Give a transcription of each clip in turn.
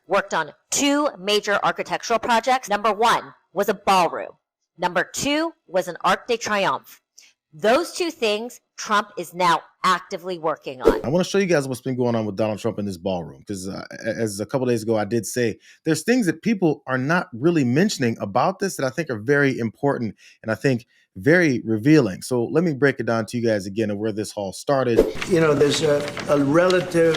worked on two major architectural projects. Number one was a ballroom. Number two was an Arc de Triomphe. Those two things Trump is now actively working on. I want to show you guys what's been going on with Donald Trump in this ballroom, because as a couple days ago I did say, there's things that people are not really mentioning about this that I think are very important and I think very revealing. So let me break it down to you guys again of where this all started. You know, there's a relative,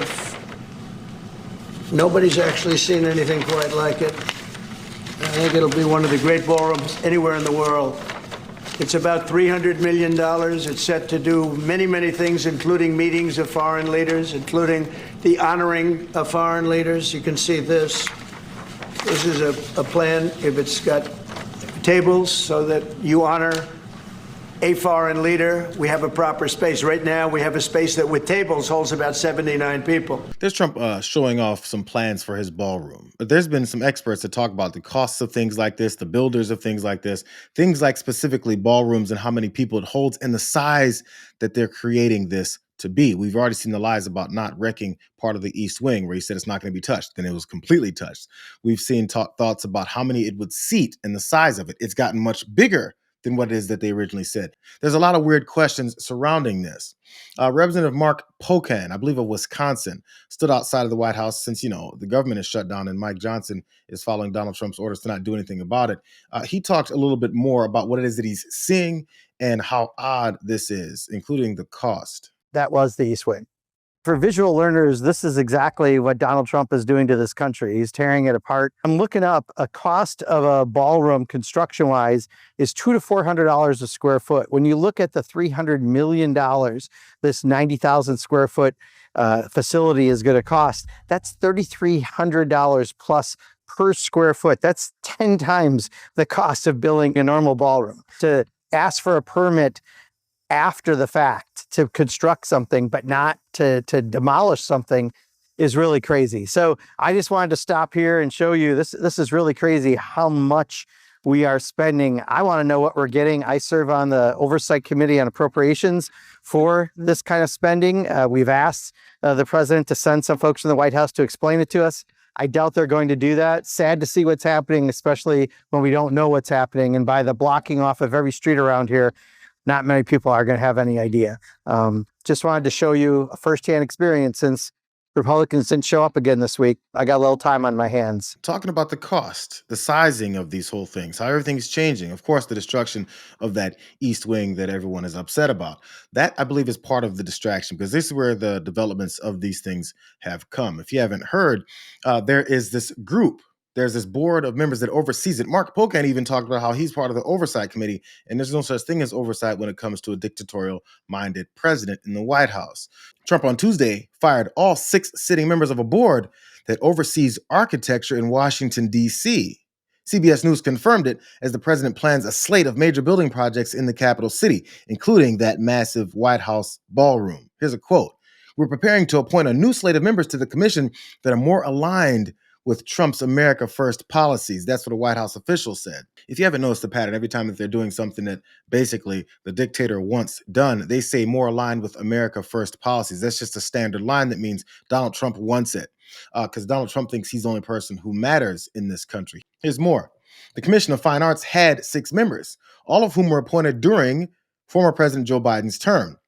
nobody's actually seen anything quite like it. I think it'll be one of the great ballrooms anywhere in the world. It's about $300 million. It's set to do many, many things, including meetings of foreign leaders, including the honoring of foreign leaders. You can see this. This is a plan. If it's got tables so that you honor a foreign leader, we have a proper space. Right now, we have a space that with tables holds about 79 people. There's Trump showing off some plans for his ballroom. But there's been some experts that talk about the costs of things like this, the builders of things like this, things like specifically ballrooms and how many people it holds and the size that they're creating this to be. We've already seen the lies about not wrecking part of the East Wing where he said it's not going to be touched. Then it was completely touched. We've seen thoughts about how many it would seat and the size of it. It's gotten much bigger than what it is that they originally said. There's a lot of weird questions surrounding this. Representative Mark Pocan, I believe of Wisconsin, stood outside of the White House since, the government is shut down and Mike Johnson is following Donald Trump's orders to not do anything about it. He talked a little bit more about what it is that he's seeing and how odd this is, including the cost. That was the East Wing. For visual learners, this is exactly what Donald Trump is doing to this country. He's tearing it apart. I'm looking up a cost of a ballroom construction-wise is $200 to $400 a square foot. When you look at the $300 million this 90,000 square foot facility is going to cost, that's $3,300 plus per square foot. That's 10 times the cost of building a normal ballroom. To ask for a permit after the fact to construct something, but not to demolish something is really crazy. So I just wanted to stop here and show you this is really crazy how much we are spending. I want to know what we're getting. I serve on the Oversight Committee on Appropriations for this kind of spending. We've asked the president to send some folks from the White House to explain it to us. I doubt they're going to do that. Sad to see what's happening, especially when we don't know what's happening. And by the blocking off of every street around here, not many people are going to have any idea. Just wanted to show you a firsthand experience since Republicans didn't show up again this week. I got a little time on my hands. Talking about the cost, the sizing of these whole things, how everything's changing. Of course, the destruction of that East Wing that everyone is upset about. That, I believe, is part of the distraction because this is where the developments of these things have come. If you haven't heard, there is this group. There's this board of members that oversees it. Mark Pocan even talked about how he's part of the oversight committee, and there's no such thing as oversight when it comes to a dictatorial-minded president in the White House. Trump on Tuesday fired all 6 sitting members of a board that oversees architecture in Washington, D.C. CBS News confirmed it as the president plans a slate of major building projects in the capital city, including that massive White House ballroom. Here's a quote. "We're preparing to appoint a new slate of members to the commission that are more aligned with Trump's America First policies." That's what a White House official said. If you haven't noticed the pattern, every time that they're doing something that basically the dictator wants done, they say more aligned with America First policies. That's just a standard line that means Donald Trump wants it because Donald Trump thinks he's the only person who matters in this country. Here's more. The Commission of Fine Arts had 6 members, all of whom were appointed during former President Joe Biden's term.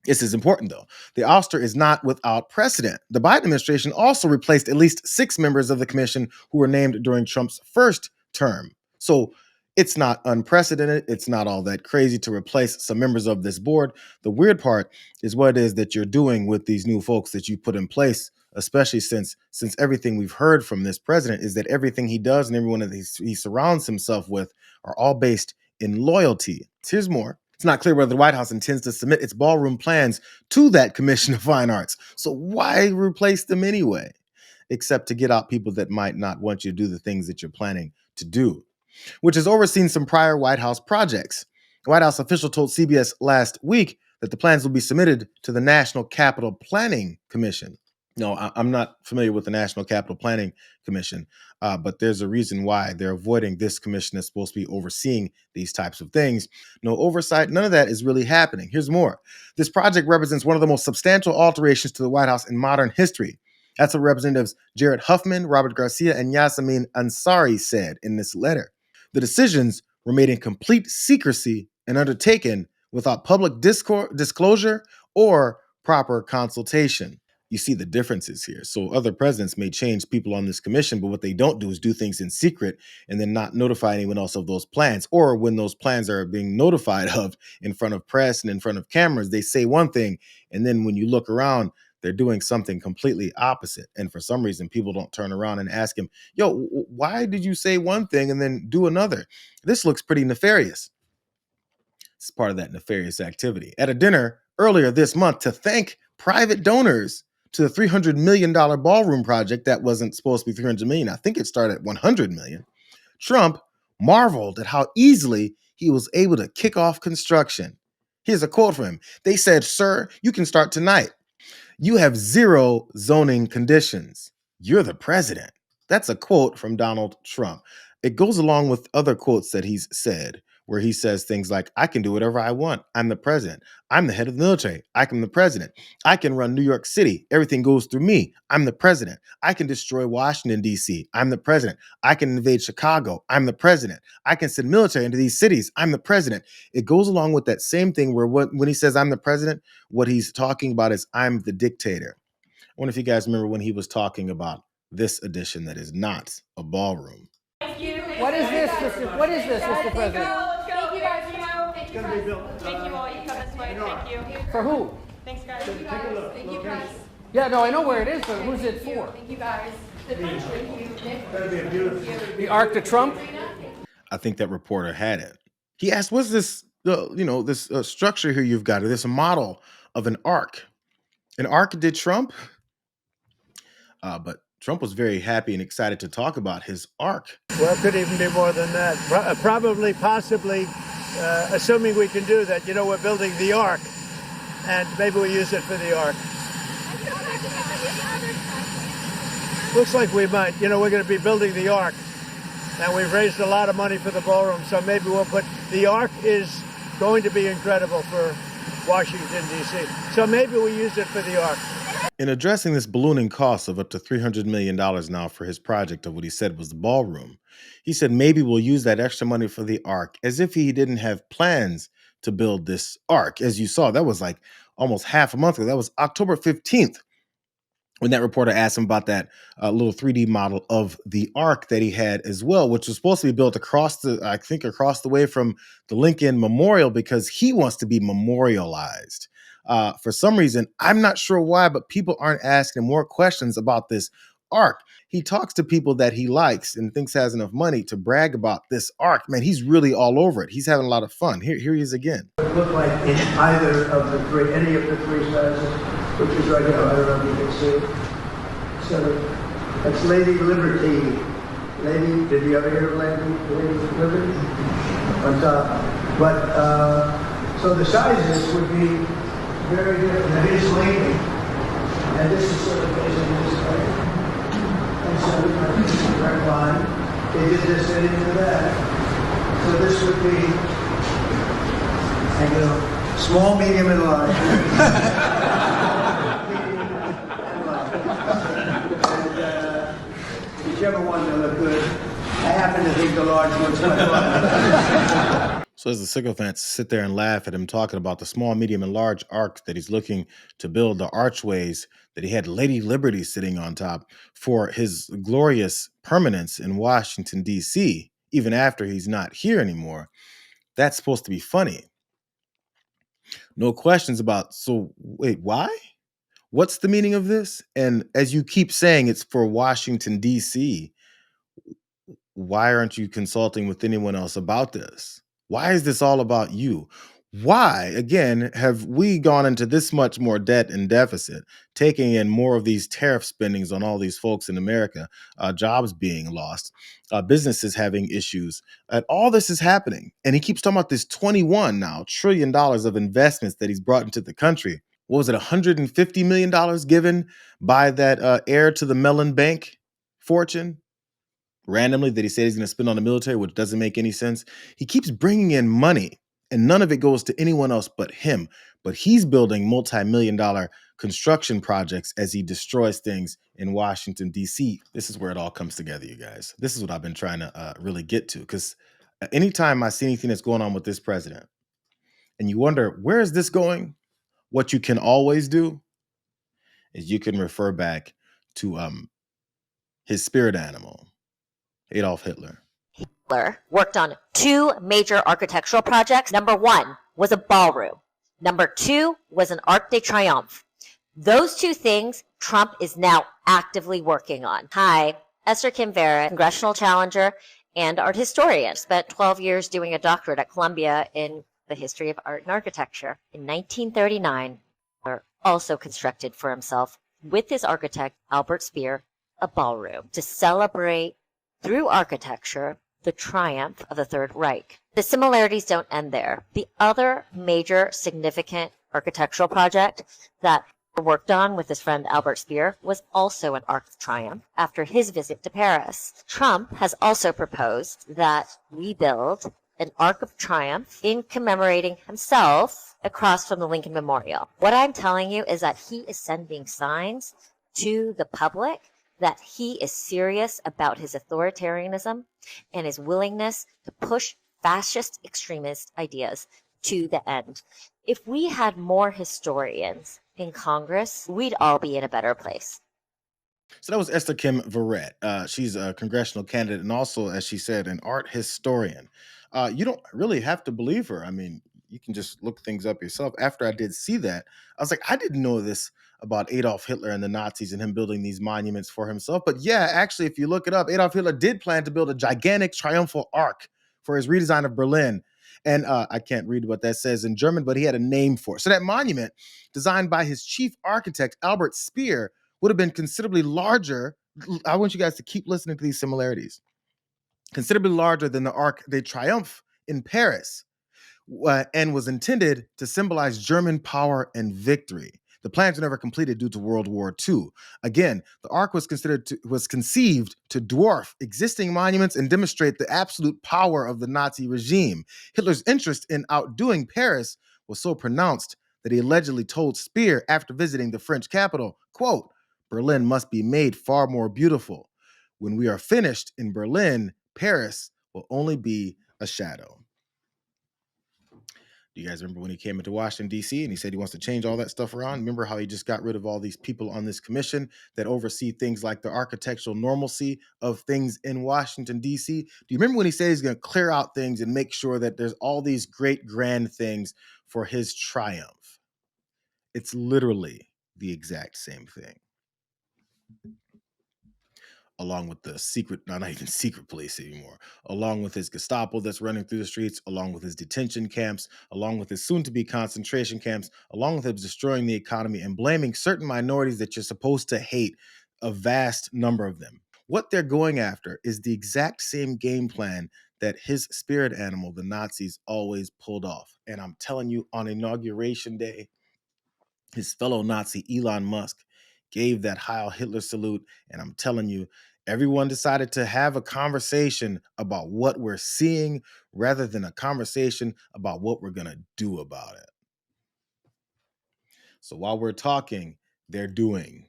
This is important, though. The ouster is not without precedent. The Biden administration also replaced at least 6 members of the commission who were named during Trump's first term. So it's not unprecedented. It's not all that crazy to replace some members of this board. The weird part is what it is that you're doing with these new folks that you put in place, especially since everything we've heard from this president is that everything he does and everyone that he surrounds himself with are all based in loyalty. Here's more. It's not clear whether the White House intends to submit its ballroom plans to that Commission of Fine Arts. So why replace them anyway? Except to get out people that might not want you to do the things that you're planning to do, which has overseen some prior White House projects. A White House official told CBS last week that the plans will be submitted to the National Capital Planning Commission. No, I'm not familiar with the National Capital Planning Commission, but there's a reason why they're avoiding this commission that's supposed to be overseeing these types of things. No oversight, none of that is really happening. Here's more. This project represents one of the most substantial alterations to the White House in modern history. That's what Representatives Jared Huffman, Robert Garcia, and Yasemin Ansari said in this letter. The decisions were made in complete secrecy and undertaken without public disclosure or proper consultation. You see the differences here. So other presidents may change people on this commission, but what they don't do is do things in secret and then not notify anyone else of those plans. Or when those plans are being notified of in front of press and in front of cameras, they say one thing, and then when you look around, they're doing something completely opposite. And for some reason, people don't turn around and ask him, yo, why did you say one thing and then do another? This looks pretty nefarious. It's part of that nefarious activity. At a dinner earlier this month to thank private donors to the $300 million ballroom project that wasn't supposed to be $300 million. I think it started at $100 million. Trump marveled at how easily he was able to kick off construction. Here's a quote from him. They said, "Sir, you can start tonight. You have zero zoning conditions. You're the president." That's a quote from Donald Trump. It goes along with other quotes that he's said, where he says things like, I can do whatever I want. I'm the president. I'm the head of the military. I'm the president. I can run New York City. Everything goes through me. I'm the president. I can destroy Washington, D.C. I'm the president. I can invade Chicago. I'm the president. I can send military into these cities. I'm the president. It goes along with that same thing where when he says I'm the president, what he's talking about is I'm the dictator. I wonder if you guys remember when he was talking about this edition that is not a ballroom. What is this, Mr. President? Thank you guys. It's going to be built. Thank you all. You come this way. Thank you. For who? Thanks, guys. Take a look. Thank you guys. Yeah, no, I know where it is, but who's it for? Thank you guys. It's going to be a beautiful. The Arc to Trump? I think that reporter had it. He asked, what's this, this structure here you've got, or this model of an ark? An ark did Trump? But Trump was very happy and excited to talk about his ark. Well, it could even be more than that. Probably, possibly, assuming we can do that. We're building the Ark, and maybe we use it for the Ark. Looks like we might. We're going to be building the Ark, and we've raised a lot of money for the ballroom, so maybe we'll put... The Ark is going to be incredible for Washington, D.C., so maybe we use it for the Ark. In addressing this ballooning cost of up to $300 million now for his project of what he said was the ballroom, he said maybe we'll use that extra money for the ark, as if he didn't have plans to build this ark. As you saw, that was like almost half a month ago. That was October 15th when that reporter asked him about that little 3D model of the ark that he had as well, which was supposed to be built across the way from the Lincoln Memorial, because he wants to be memorialized. For some reason, I'm not sure why, but people aren't asking more questions about this ark. He talks to people that he likes and thinks has enough money to brag about this ark. Man, he's really all over it. He's having a lot of fun. Here he is again. It looked like in either of the three, any of the three sizes, which is right here. I don't know if you can see it. So that's Lady Liberty. Did you ever hear of Lady Liberty? On top. But, so the sizes would be very different. That is Lincoln. And this is sort of facing this way. And so we have a direct line. They did this and into that. So this would be, small, medium, and large. Medium and large. And whichever one will look good. I happen to think the large one's much fun. So as the sycophants sit there and laugh at him talking about the small, medium, and large arc that he's looking to build, the archways that he had Lady Liberty sitting on top for his glorious permanence in Washington, D.C., even after he's not here anymore, that's supposed to be funny. No questions about, so wait, why? What's the meaning of this? And as you keep saying it's for Washington, D.C., why aren't you consulting with anyone else about this? Why is this all about you? Why, again, have we gone into this much more debt and deficit, taking in more of these tariff spendings on all these folks in America, jobs being lost, businesses having issues, and all this is happening. And he keeps talking about this $21 trillion of investments that he's brought into the country. What was it, $150 million given by that heir to the Mellon Bank fortune? Randomly that he said he's going to spend on the military, which doesn't make any sense. He keeps bringing in money and none of it goes to anyone else but him. but he's building multi-million dollar construction projects as he destroys things in Washington, D.C. This is where it all comes together, you guys. This is what I've been trying to really get to, because anytime I see anything that's going on with this president and you wonder, where is this going? What you can always do is you can refer back to his spirit animal, Adolf Hitler. Hitler worked on two major architectural projects. Number one was a ballroom. Number two was an Arc de Triomphe. Those two things Trump is now actively working on. Hi, Esther Kim Vera, congressional challenger and art historian. Spent 12 years doing a doctorate at Columbia in the history of art and architecture. In 1939, Hitler also constructed for himself, with his architect Albert Speer, a ballroom to celebrate through architecture the triumph of the Third Reich. The similarities don't end there. The other major significant architectural project that he worked on with his friend Albert Speer was also an Arc de Triomphe after his visit to Paris. Trump has also proposed that we build an Arc of Triumph in commemorating himself across from the Lincoln Memorial. What I'm telling you is that he is sending signs to the public that he is serious about his authoritarianism and his willingness to push fascist extremist ideas to the end. If we had more historians in Congress, we'd all be in a better place. So that was Esther Kim Verrett. She's a congressional candidate and also, as she said, an art historian. You don't really have to believe her. I mean, you can just look things up yourself. After I did see that, I was like, I didn't know this about Adolf Hitler and the Nazis and him building these monuments for himself. But yeah, actually, if you look it up, Adolf Hitler did plan to build a gigantic triumphal arc for his redesign of Berlin. And I can't read what that says in German, but he had a name for it. So that monument, designed by his chief architect, Albert Speer, would have been considerably larger. I want you guys to keep listening to these similarities. Considerably larger than the Arc de Triomphe in Paris, and was intended to symbolize German power and victory. The plans were never completed due to World War II. Again, the Arc was conceived to dwarf existing monuments and demonstrate the absolute power of the Nazi regime. Hitler's interest in outdoing Paris was so pronounced that he allegedly told Speer after visiting the French capital, quote, "Berlin must be made far more beautiful. When we are finished in Berlin, Paris will only be a shadow." Do you guys remember when he came into Washington, D.C., and he said he wants to change all that stuff around? Remember how he just got rid of all these people on this commission that oversee things like the architectural normalcy of things in Washington, D.C.? Do you remember when he said he's going to clear out things and make sure that there's all these great grand things for his triumph? It's literally the exact same thing. Along with the secret, not even secret police anymore, along with his Gestapo that's running through the streets, along with his detention camps, along with his soon-to-be concentration camps, along with him destroying the economy and blaming certain minorities that you're supposed to hate, a vast number of them. What they're going after is the exact same game plan that his spirit animal, the Nazis, always pulled off. And I'm telling you, on Inauguration Day, his fellow Nazi Elon Musk gave that Heil Hitler salute, and I'm telling you, everyone decided to have a conversation about what we're seeing rather than a conversation about what we're going to do about it. So while we're talking, they're doing.